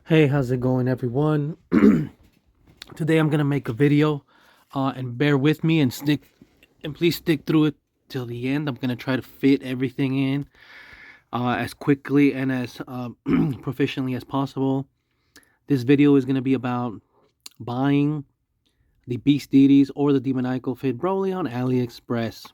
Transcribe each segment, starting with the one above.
Hey, how's it going, everyone? Today I'm gonna make a video, and bear with me and please stick through it till the end. I'm gonna try to fit everything in as quickly and as proficiently as possible. This video is gonna be about buying the Beast Deities or the Demoniacal Fit Broly on Aliexpress.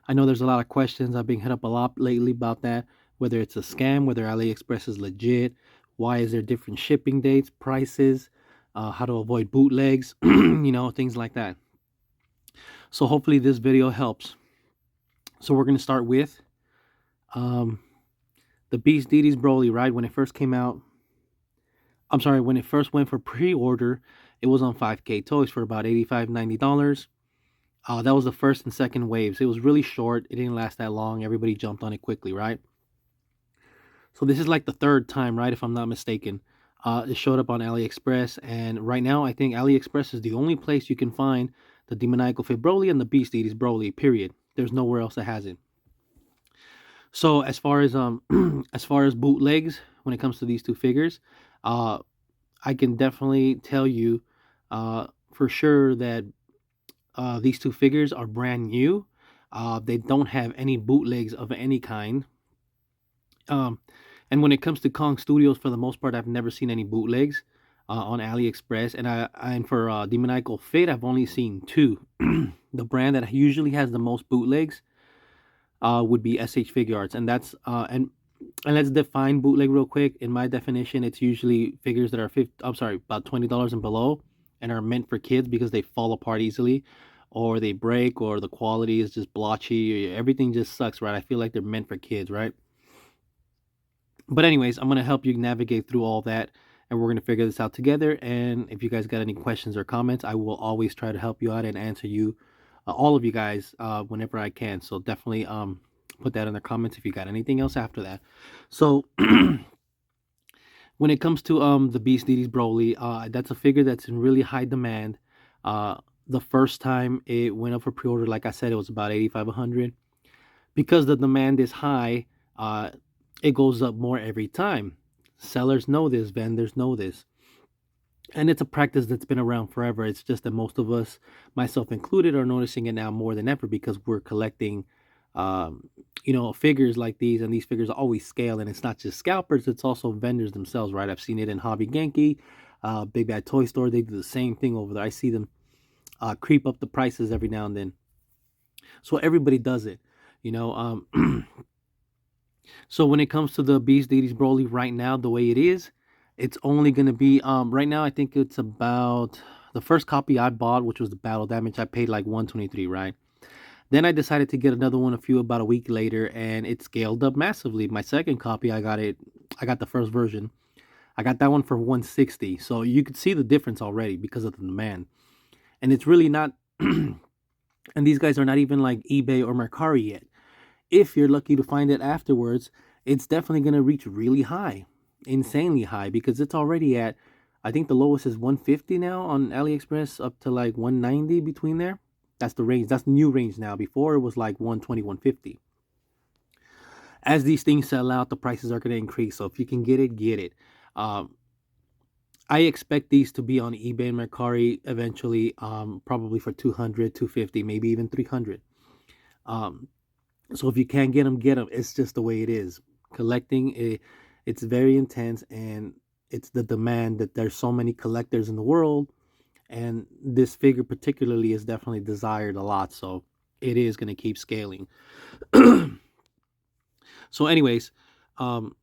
I know there's a lot of questions. I've been hit up a lot lately about that, whether it's a scam, whether Aliexpress is legit, why is there different shipping dates, prices, how to avoid bootlegs, things like that. So hopefully this video helps. So we're going to start with um, the Beast Deities Broly, right? When it first came out, when it first went for pre-order, it was on 5K Toys for about $85, $90. That was the first and second waves. It was really short. It didn't last that long. Everybody jumped on it quickly, right? So this is like the third time, right? If I'm not mistaken. It showed up on AliExpress, and right now I think AliExpress is the only place you can find the Demoniacal Fit Broly and the Beast Eaters Broly. Period. There's nowhere else that has it. So as far as as far as bootlegs, when it comes to these two figures, uh, I can definitely tell you for sure that these two figures are brand new. They don't have any bootlegs of any kind. Um, and when it comes to Kong Studios, for the most part, I've never seen any bootlegs on AliExpress. And for Demoniacal Fate, I've only seen two. The brand that usually has the most bootlegs would be SH Figure Arts, and that's and let's define bootleg real quick. In my definition, it's usually figures that are about $20 and below, and are meant for kids because they fall apart easily, or they break, or the quality is just blotchy. Everything just sucks, right? I feel like they're meant for kids, right? But anyways, I'm going to help you navigate through all that, and we're going to figure this out together. And if you guys got any questions or comments, I will always try to help you out and answer you, all of you guys, whenever I can. So definitely put that in the comments if you got anything else after that. So when it comes to the Beast Deities Broly, that's a figure that's in really high demand. The first time it went up for pre-order, like I said, it was about 85, 100. Because the demand is high, it goes up more every time. Sellers know this, vendors know this. And it's a practice that's been around forever. It's just that most of us, myself included, are noticing it now more than ever because we're collecting, figures like these, and these figures always scale. And it's not just scalpers; it's also vendors themselves, right? I've seen it in Hobby Genki, Big Bad Toy Store. They do the same thing over there. I see them creep up the prices every now and then. So everybody does it, you know. So when it comes to the Beast Deities Broly right now, the way it is, it's only gonna be right now. I think it's about the first copy I bought, which was the Battle Damage. I paid like 123, right? Then I decided to get another one about a week later, and it scaled up massively. My second copy, I got the first version. I got that one for 160. So you could see the difference already because of the demand. And it's really not and these guys are not even like eBay or Mercari yet. If you're lucky to find it afterwards, it's definitely going to reach really high, insanely high, because it's already at, I think the lowest is 150 now on AliExpress, up to like 190 between there. That's the range. That's the new range now. Before it was like 120, 150. As these things sell out, the prices are going to increase. So if you can get it, get it. Um, I expect these to be on eBay and Mercari eventually, probably for 200, 250, maybe even 300. Um, So if you can't get them, get them. It's just the way it is. Collecting, it's very intense, and it's the demand that there's so many collectors in the world, and this figure particularly is definitely desired a lot. So it is going to keep scaling. So, anyways, um,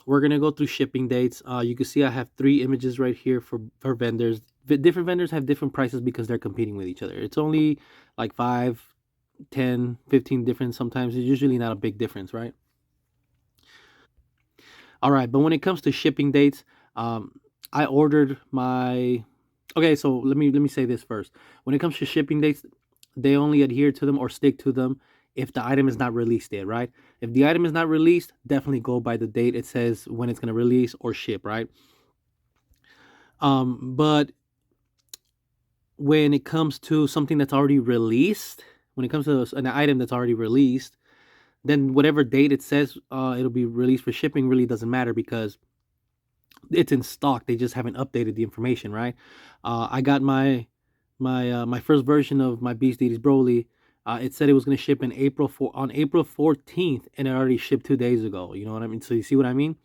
we're gonna go through shipping dates. You can see I have three images right here for vendors. Different vendors have different prices because they're competing with each other. It's only like 5, 10, 15 different sometimes. It's usually not a big difference, right? All right, but when it comes to shipping dates, um, I ordered my. Okay, so let me say this first. When it comes to shipping dates, they only adhere to them or stick to them if the item is not released yet, right? If the item is not released, definitely go by the date it says when it's gonna release or ship, right? But when it comes to something that's already released, when it comes to an item that's already released, then whatever date it says it'll be released for shipping really doesn't matter because It's in stock. They just haven't updated the information, right? I got my first version of my Beast Deities Broly. It said it was going to ship in on April 14th, and it already shipped 2 days ago. You know what I mean? So you see what I mean?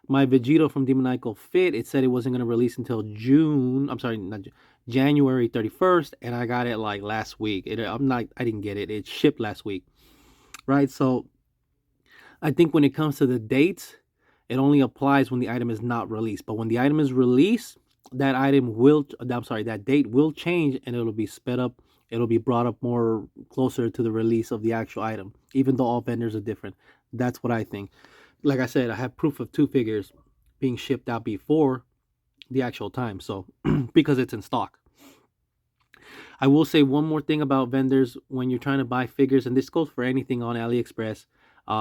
My Vegito from Demoniacal Fit, it said it wasn't going to release until June. I'm sorry, not January 31st, and I got it like last week. I didn't get it. It shipped last week, right? So I think when it comes to the dates, it only applies when the item is not released. But when the item is released, that date will change, and it'll be sped up. It'll be brought up more closer to the release of the actual item, even though all vendors are different. That's what I think. Like I said, I have proof of 2 figures being shipped out before the actual time. So because it's in stock. I will say one more thing about vendors when you're trying to buy figures, and this goes for anything on AliExpress.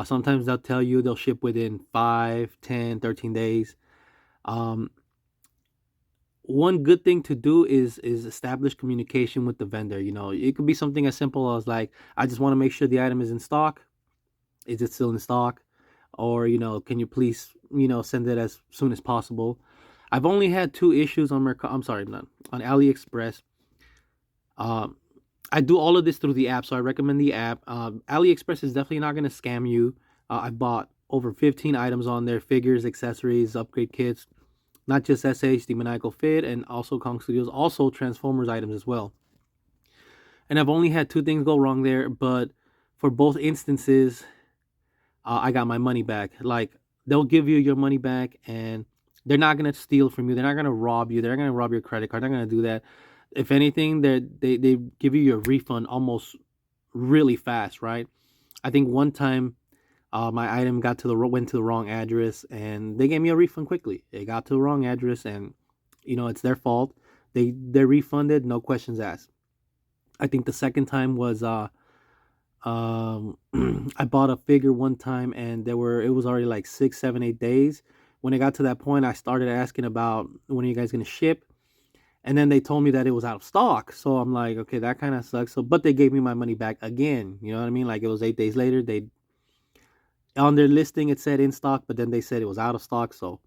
Sometimes they'll tell you they'll ship within 5, 10, 13 days. Um, one good thing to do is establish communication with the vendor. You know, it could be something as simple as like, I just want to make sure the item is in stock. Is it still in stock? Or, you know, can you please, you know, send it as soon as possible? I've only had 2 issues on I'm sorry, not on AliExpress. Um, I do all of this through the app, so I recommend the app. AliExpress is definitely not going to scam you. I bought over 15 items on there: figures, accessories, upgrade kits, not just SH, Demoniacal Fit, and also Kong Studios, also Transformers items as well. And I've only had 2 things go wrong there, but for both instances, I got my money back. Like, they'll give you your money back, and they're not gonna steal from you. They're not gonna rob you. They're not gonna rob your credit card. They're not gonna do that. If anything, they give you your refund almost really fast, right? I think one time, my item went to the wrong address, and they gave me a refund quickly. It got to the wrong address, and you know it's their fault. They're refunded, no questions asked. I think the second time was um I bought a figure one time, and it was already like 6, 7, 8 days. When it got to that point, I started asking about when are you guys gonna ship, and then they told me that it was out of stock. So I'm like, okay, that kind of sucks. So, but they gave me my money back again. You know what I mean? Like, it was 8 days later. They On their listing it said in stock, but then they said it was out of stock. So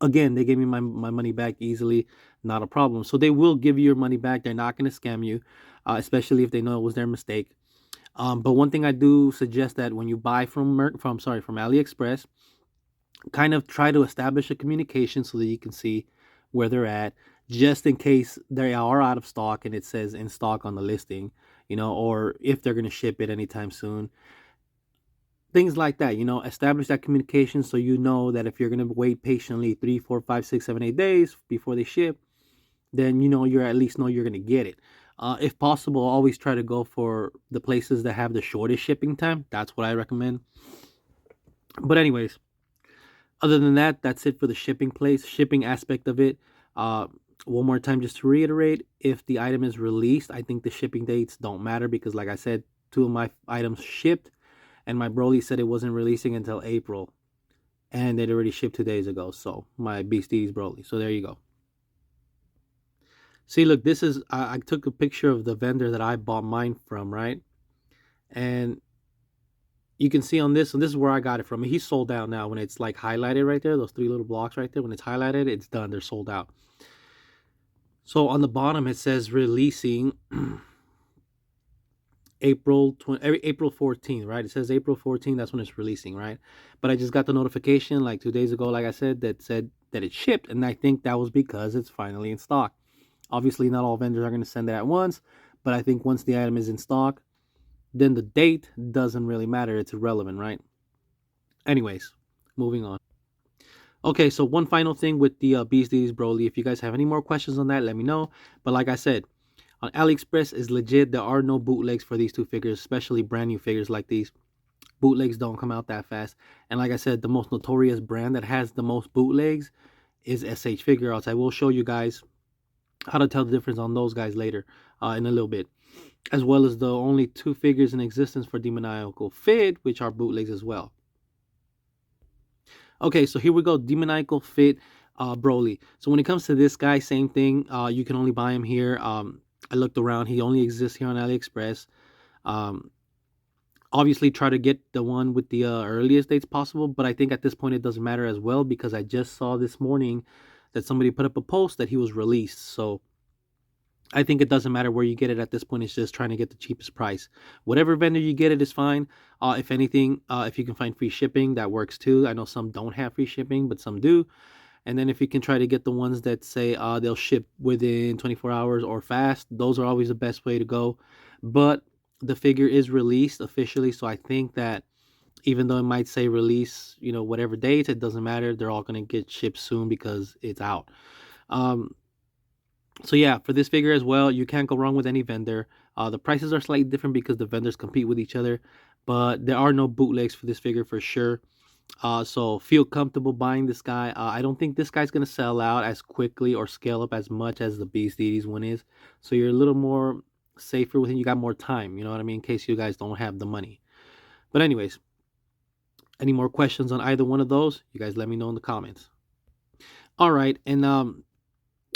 again, they gave me my money back easily, not a problem. So they will give you your money back. They're not going to scam you, especially if they know it was their mistake. But one thing I do suggest that when you buy from AliExpress, kind of try to establish a communication so that you can see where they're at, just in case they are out of stock and it says in stock on the listing, you know, or if they're going to ship it anytime soon. Things like that, you know, establish that communication so you know that if you're going to wait patiently 3, 4, 5, 6, 7, 8 days before they ship, then you know you're at least know you're going to get it. If possible, always try to go for the places that have the shortest shipping time. That's what I recommend. But anyways, other than that, that's it for the shipping aspect of it. Uh, one more time, just to reiterate, if the item is released, I think the shipping dates don't matter because, like I said, 2 of my items shipped, and my Broly said it wasn't releasing until April, and it already shipped 2 days ago. So my Beasties Broly. So there you go. See, look, this is I took a picture of the vendor that I bought mine from, right? And you can see on this, and this is where I got it from. He's sold out now. When it's like highlighted right there, those 3 little blocks right there, when it's highlighted, it's done. They're sold out. So on the bottom it says releasing April 14th, right? It says April 14th. That's when it's releasing, right? But I just got the notification like 2 days ago, like I said, that said that it shipped, and I think that was because it's finally in stock. Obviously, not all vendors are going to send it at once, but I think once the item is in stock, then the date doesn't really matter. It's irrelevant, right? Anyways, moving on. Okay, so one final thing with the Beasties Broly. If you guys have any more questions on that, let me know. But like I said, on AliExpress is legit. There are no bootlegs for these 2 figures, especially brand new figures like these. Bootlegs don't come out that fast. And like I said, the most notorious brand that has the most bootlegs is SH Figure Arts. I will show you guys how to tell the difference on those guys later in a little bit, as well as the only 2 figures in existence for Demoniacal Fit, which are bootlegs as well. Okay, so here we go, Demoniacal Fit Broly. So when it comes to this guy, same thing. You can only buy him here. I looked around. He only exists here on AliExpress. Obviously, try to get the one with the earliest dates possible, but I think at this point it doesn't matter as well, because I just saw this morning that somebody put up a post that he was released. So I think it doesn't matter where you get it at this point. It's just trying to get the cheapest price. Whatever vendor you get it is fine. If anything, if you can find free shipping, that works too. I know some don't have free shipping, but some do. And then if you can try to get the ones that say they'll ship within 24 hours or fast, those are always the best way to go. But the figure is released officially, so I think that even though it might say release, whatever dates, it doesn't matter. They're all going to get shipped soon because it's out. Um, so yeah, for this figure as well, you can't go wrong with any vendor. The prices are slightly different because the vendors compete with each other, but there are no bootlegs for this figure for sure. So feel comfortable buying this guy. I don't think this guy's gonna sell out as quickly or scale up as much as the Beast Deities one is. So you're a little more safer with him. You got more time, you know what I mean, in case you guys don't have the money. But anyways, any more questions on either one of those, you guys let me know in the comments. All right, and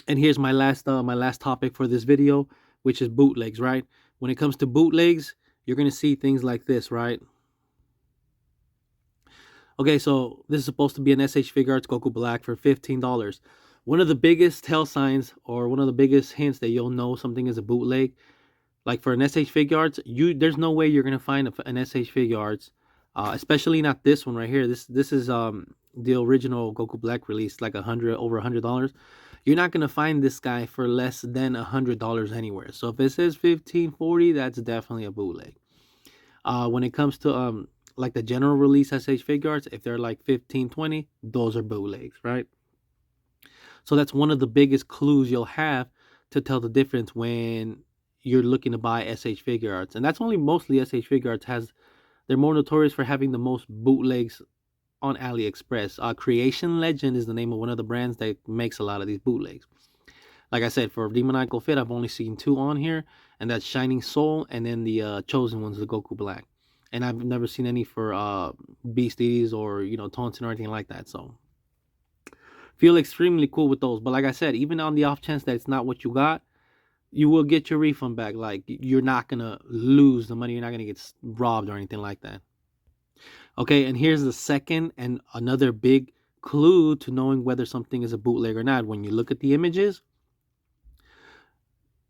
here's my last topic for this video, which is bootlegs, right? When it comes to bootlegs, you're gonna see things like this, right? Okay, so this is supposed to be an SH Figuarts Goku Black for $15. One of the biggest tell signs, or one of the biggest hints that you'll know something is a bootleg, like for an SH Figuarts, there's no way you're gonna find an SH Figuarts, especially not this one right here. This is the original Goku Black release, like over $100. You're not gonna find this guy for less than $100 anywhere. So if it says 15, 40, that's definitely a bootleg. When it comes to like the general release SH Figuarts, if they're like 15, 20, those are bootlegs, right? So that's one of the biggest clues you'll have to tell the difference when you're looking to buy SH Figuarts. And that's only mostly SH Figuarts they're more notorious for having the most bootlegs on Aliexpress. Creation Legend is the name of one of the brands that makes a lot of these bootlegs. Like I said, for Demoniacal Fit, I've only seen 2 on here, and that's Shining Soul, and then the Chosen ones, the Goku Black. And I've never seen any for Beast Deities or Taunton or anything like that. So feel extremely cool with those. But like I said, even on the off chance that it's not what you got, you will get your refund back. Like, you're not gonna lose the money. You're not gonna get robbed or anything like that. Okay, and here's the second and another big clue to knowing whether something is a bootleg or not. When you look at the images,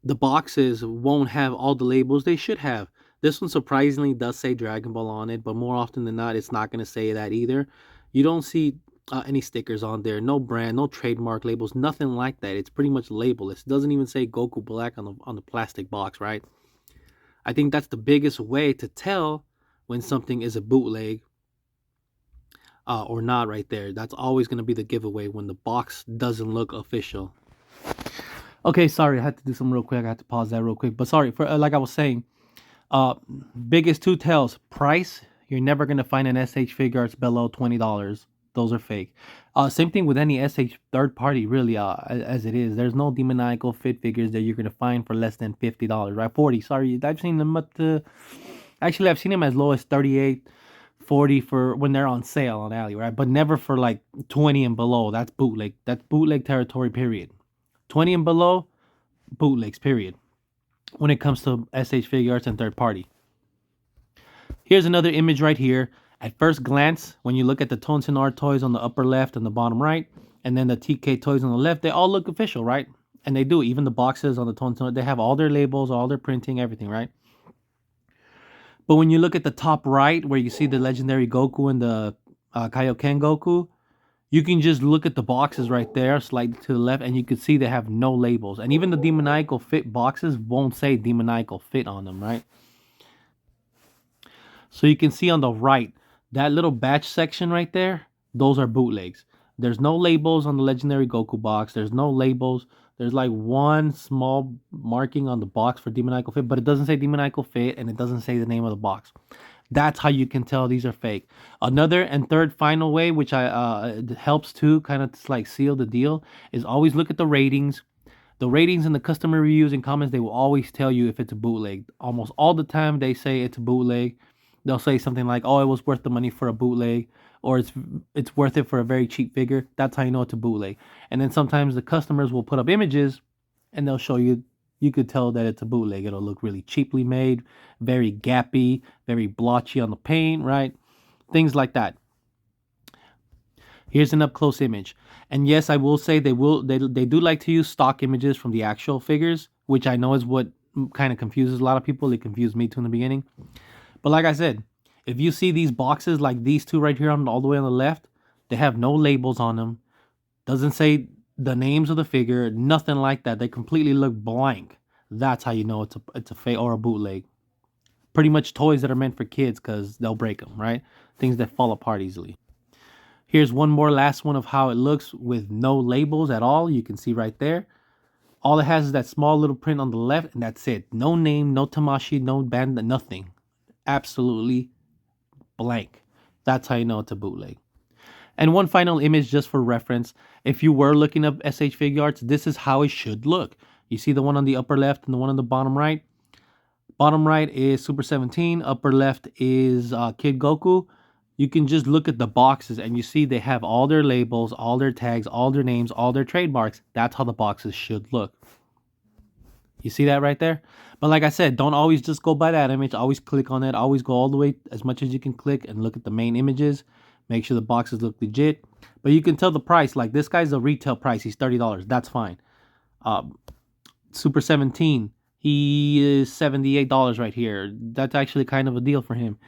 the boxes won't have all the labels they should have. This one surprisingly does say Dragon Ball on it, but more often than not, it's not going to say that either. You don't see any stickers on there, no brand, no trademark labels, nothing like that. It's pretty much labelless. It doesn't even say Goku Black on the plastic box, right? I think that's the biggest way to tell when something is a bootleg or not right there. That's always going to be the giveaway when the box doesn't look official. Okay, sorry, I had to do something real quick. I had to pause that real quick. But sorry, for like I was saying, biggest 2 tells: price. You're never gonna find an SH Figuarts below $20. Those are fake. Same thing with any SH third party, really. As it is, there's no Demoniacal Fit figures that you're gonna find for less than $50, right? 40. Sorry, I've seen them up to. Actually, I've seen them as low as 38, 40 for when they're on sale on Ali, right? But never for like 20 and below. That's bootleg. That's bootleg territory. Period. 20 and below, bootlegs. Period. When it comes to SH Figuarts and third party. Here's another image right here. At first glance, when you look at the Tonson Art toys on the upper left and the bottom right, and then the TK toys on the left, they all look official, right? And they do. Even the boxes on the Tonson, they have all their labels, all their printing, everything, right? But when you look at the top right, where you see the legendary Goku and the Kaioken Goku, you can just look at the boxes right there, slightly to the left, and you can see they have no labels. And even the Demoniacal Fit boxes won't say Demoniacal Fit on them, right? So you can see on the right, that little batch section right there, those are bootlegs. There's no labels on the legendary Goku box. There's no labels. There's like one small marking on the box for Demoniacal Fit, but it doesn't say Demoniacal Fit, and it doesn't say the name of the box. That's how you can tell these are fake. Another and third final way, which helps to kind of like seal the deal, is always look at the ratings. The ratings and the customer reviews and comments, they will always tell you if it's a bootleg. Almost all the time they say it's a bootleg. They'll say something like, oh, it was worth the money for a bootleg, or it's worth it for a very cheap figure. That's how you know it's a bootleg. And then sometimes the customers will put up images and they'll show you you could tell that it's a bootleg. It'll look really cheaply made, very gappy, very blotchy on the paint, right? Things like that. Here's an up close image. And yes, I will say they do like to use stock images from the actual figures, which I know is what kind of confuses a lot of people. It confused me too in the beginning. But like I said, if you see these boxes like these two right here on all the way on the left, they have no labels on them. Doesn't say the names of the figure, nothing like that. They completely look blank. That's how you know it's a fake or a bootleg. Pretty much toys that are meant for kids because they'll break them, right? Things that fall apart easily. Here's one more last one of how it looks with no labels at all. You can see right there. All it has is that small little print on the left, and that's it. No name, no Tamashi, no band, nothing. Absolutely blank. That's how you know it's a bootleg. And one final image just for reference. If you were looking up SH Figuarts, this is how it should look. You see the one on the upper left and the one on the bottom right? Bottom right is Super 17. Upper left is Kid Goku. You can just look at the boxes and you see they have all their labels, all their tags, all their names, all their trademarks. That's how the boxes should look. You see that right there? But like I said, don't always just go by that image. Always click on it. Always go all the way as much as you can click and look at the main images. Make sure the boxes look legit. But you can tell the price. Like this guy's a retail price. He's $30. That's fine. Super 17. He is $78 right here. That's actually kind of a deal for him.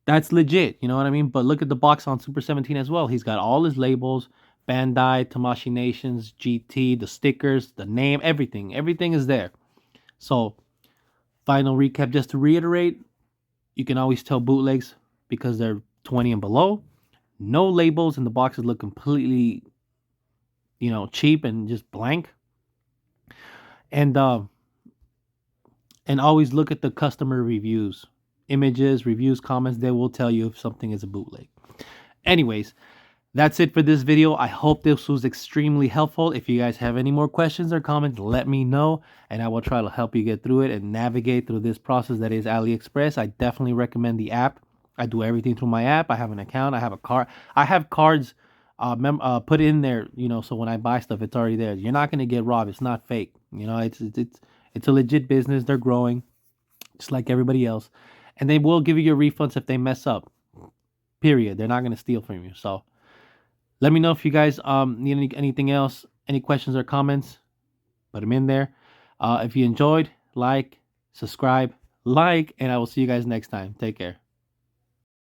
That's legit. You know what I mean? But look at the box on Super 17 as well. He's got all his labels. Bandai, Tamashii Nations, GT, the stickers, the name, everything. Everything is there. So, final recap, just to reiterate, you can always tell bootlegs because they're 20 and below. No labels and the boxes look completely, cheap and just blank. And always look at the customer reviews, images, reviews, comments. They will tell you if something is a bootleg. Anyways, that's it for this video. I hope this was extremely helpful. If you guys have any more questions or comments, let me know and I will try to help you get through it and navigate through this process that is Aliexpress. I definitely recommend the app. I do everything through my app. I have an account. I have a card. I have cards put in there, so when I buy stuff, it's already there. You're not going to get robbed. It's not fake. It's a legit business. They're growing just like everybody else. And they will give you your refunds if they mess up. Period. They're not going to steal from you. So let me know if you guys need anything else, any questions or comments. Put them in there. If you enjoyed, subscribe, and I will see you guys next time. Take care.